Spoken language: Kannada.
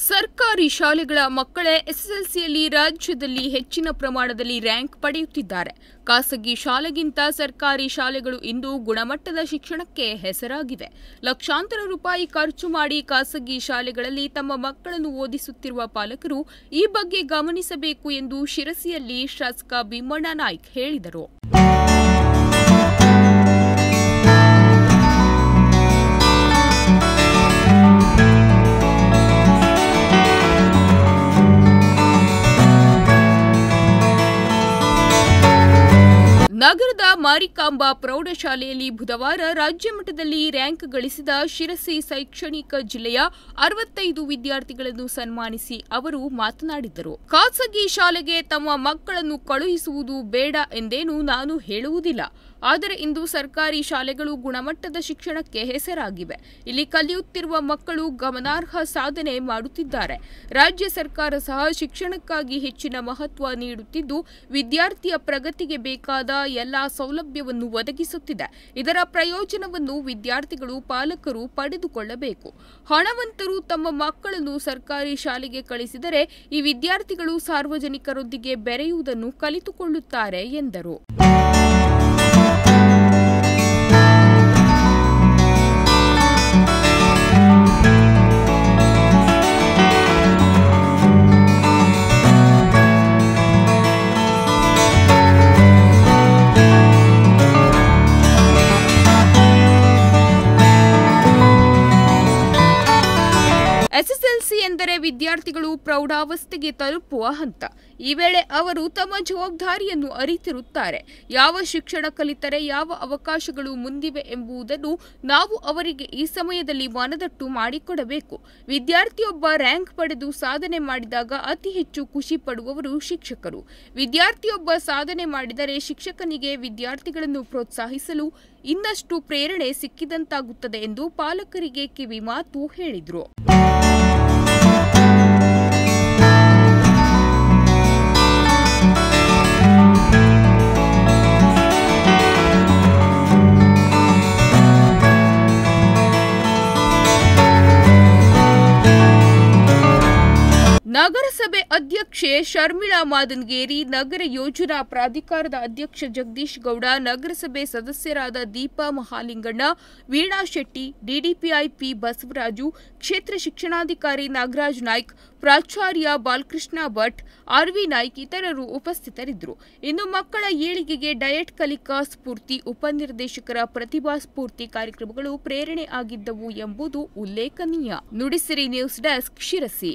ಸರ್ಕಾರಿ ಶಾಲೆಗಳ ಮಕ್ಕಳೇ ಎಸ್ಎಸ್ಎಲ್ಸಿಯಲ್ಲಿ ರಾಜ್ಯದಲ್ಲಿ ಹೆಚ್ಚಿನ ಪ್ರಮಾಣದಲ್ಲಿ ರ್ಯಾಂಕ್ ಪಡೆಯುತ್ತಿದ್ದಾರೆ. ಖಾಸಗಿ ಶಾಲೆಗಿಂತ ಸರ್ಕಾರಿ ಶಾಲೆಗಳು ಇಂದು ಗುಣಮಟ್ಟದ ಶಿಕ್ಷಣಕ್ಕೆ ಹೆಸರಾಗಿವೆ. ಲಕ್ಷಾಂತರ ರೂಪಾಯಿ ಖರ್ಚು ಮಾಡಿ ಖಾಸಗಿ ಶಾಲೆಗಳಲ್ಲಿ ತಮ್ಮ ಮಕ್ಕಳನ್ನು ಓದಿಸುತ್ತಿರುವ ಪಾಲಕರು ಈ ಬಗ್ಗೆ ಗಮನಿಸಬೇಕು ಎಂದು ಶಿರಸಿಯಲ್ಲಿ ಶಾಸಕ ಭೀಮಣ್ಣ ನಾಯ್ಕ್ ಹೇಳಿದರು. ನಗರದ ಮಾರಿಕಾಂಬಾ ಪ್ರೌಢಶಾಲೆಯಲ್ಲಿ ಬುಧವಾರ ರಾಜ್ಯ ಮಟ್ಟದಲ್ಲಿ ರ್ಯಾಂಕ್ ಗಳಿಸಿದ ಶಿರಸಿ ಶೈಕ್ಷಣಿಕ ಜಿಲ್ಲೆಯ 65 ವಿದ್ಯಾರ್ಥಿಗಳನ್ನು ಸನ್ಮಾನಿಸಿ ಅವರು ಮಾತನಾಡಿದರು. ಖಾಸಗಿ ಶಾಲೆಗೆ ತಮ್ಮ ಮಕ್ಕಳನ್ನು ಕಳುಹಿಸುವುದು ಬೇಡ ಎಂದೇನೂ ನಾನು ಹೇಳುವುದಿಲ್ಲ. ಆದರೆ ಇಂದು ಸರ್ಕಾರಿ ಶಾಲೆಗಳು ಗುಣಮಟ್ಟದ ಶಿಕ್ಷಣಕ್ಕೆ ಹೆಸರಾಗಿವೆ. ಇಲ್ಲಿ ಕಲಿಯುತ್ತಿರುವ ಮಕ್ಕಳು ಗಮನಾರ್ಹ ಸಾಧನೆ ಮಾಡುತ್ತಿದ್ದಾರೆ. ರಾಜ್ಯ ಸರ್ಕಾರ ಸಹ ಶಿಕ್ಷಣಕ್ಕಾಗಿ ಹೆಚ್ಚಿನ ಮಹತ್ವ ನೀಡುತ್ತಿದ್ದು, ವಿದ್ಯಾರ್ಥಿಯ ಪ್ರಗತಿಗೆ ಬೇಕಾದ ಎಲ್ಲಾ ಸೌಲಭ್ಯವನ್ನು ಒದಗಿಸುತ್ತಿದೆ. ಇದರ ಪ್ರಯೋಜನವನ್ನು ವಿದ್ಯಾರ್ಥಿಗಳು ಪಾಲಕರು ಪಡೆದುಕೊಳ್ಳಬೇಕು. ಹಣವಂತರು ತಮ್ಮ ಮಕ್ಕಳನ್ನು ಸರ್ಕಾರಿ ಶಾಲೆಗೆ ಕಳಿಸಿದರೆ ಈ ವಿದ್ಯಾರ್ಥಿಗಳು ಸಾರ್ವಜನಿಕರೊಂದಿಗೆ ಬೆರೆಯುವುದನ್ನು ಕಲಿತುಕೊಳ್ಳುತ್ತಾರೆ ಎಂದರು. ಎಸ್ಎಸ್ಎಲ್ಸಿ ಎಂದರೆ ವಿದ್ಯಾರ್ಥಿಗಳು ಪ್ರೌಢಾವಸ್ಥೆಗೆ ತಲುಪುವ ಹಂತ. ಈ ವೇಳೆ ಅವರು ತಮ್ಮ ಜವಾಬ್ದಾರಿಯನ್ನು ಅರಿತಿರುತ್ತಾರೆ. ಯಾವ ಶಿಕ್ಷಣ ಕಲಿತರೆ ಯಾವ ಅವಕಾಶಗಳು ಮುಂದಿವೆ ಎಂಬುದನ್ನು ನಾವು ಅವರಿಗೆ ಈ ಸಮಯದಲ್ಲಿ ಮನದಟ್ಟು ಮಾಡಿಕೊಡಬೇಕು. ವಿದ್ಯಾರ್ಥಿಯೊಬ್ಬ ರ್ಯಾಂಕ್ ಪಡೆದು ಸಾಧನೆ ಮಾಡಿದಾಗ ಅತಿ ಹೆಚ್ಚು ಖುಷಿ ಪಡುವವರು ಶಿಕ್ಷಕರು. ವಿದ್ಯಾರ್ಥಿಯೊಬ್ಬ ಸಾಧನೆ ಮಾಡಿದರೆ ಶಿಕ್ಷಕನಿಗೆ ವಿದ್ಯಾರ್ಥಿಗಳನ್ನು ಪ್ರೋತ್ಸಾಹಿಸಲು ಇನ್ನಷ್ಟು ಪ್ರೇರಣೆ ಸಿಕ್ಕಿದಂತಾಗುತ್ತದೆ ಎಂದು ಪಾಲಕರಿಗೆ ಕಿವಿ ಮಾತು ಹೇಳಿದರು. ನಗರಸಭೆ ಅಧ್ಯಕ್ಷೆ ಶರ್ಮಿಳಾ ಮಾದನ್ಗೇರಿ, ನಗರ ಯೋಜನಾ ಪ್ರಾಧಿಕಾರದ ಅಧ್ಯಕ್ಷ ಜಗದೀಶ್ ಗೌಡ, ನಗರಸಭೆ ಸದಸ್ಯರಾದ ದೀಪಾ ಮಹಾಲಿಂಗಣ್ಣ, ವೀಣಾ ಶೆಟ್ಟಿ, ಡಿಡಿಪಿಐ ಪಿ ಬಸವರಾಜು, ಕ್ಷೇತ್ರ ಶಿಕ್ಷಣಾಧಿಕಾರಿ ನಾಗರಾಜ್ ನಾಯ್ಕ್, ಪ್ರಾಚಾರ್ಯ ಬಾಲಕೃಷ್ಣ ಭಟ್, ಆರ್ವಿ ನಾಯ್ಕ್ ಇತರರು ಉಪಸ್ಥಿತರಿದ್ದರು. ಇನ್ನು ಮಕ್ಕಳ ಏಳಿಗೆಗೆ ಡಯಟ್ ಕಲಿಕಾ ಸ್ಫೂರ್ತಿ, ಉಪನಿರ್ದೇಶಕರ ಪ್ರತಿಭಾ ಸ್ಫೂರ್ತಿ ಕಾರ್ಯಕ್ರಮಗಳು ಪ್ರೇರಣೆ ಆಗಿದ್ದವು ಎಂಬುದು ಉಲ್ಲೇಖನೀಯ. Nudisiri news desk, Sirsi.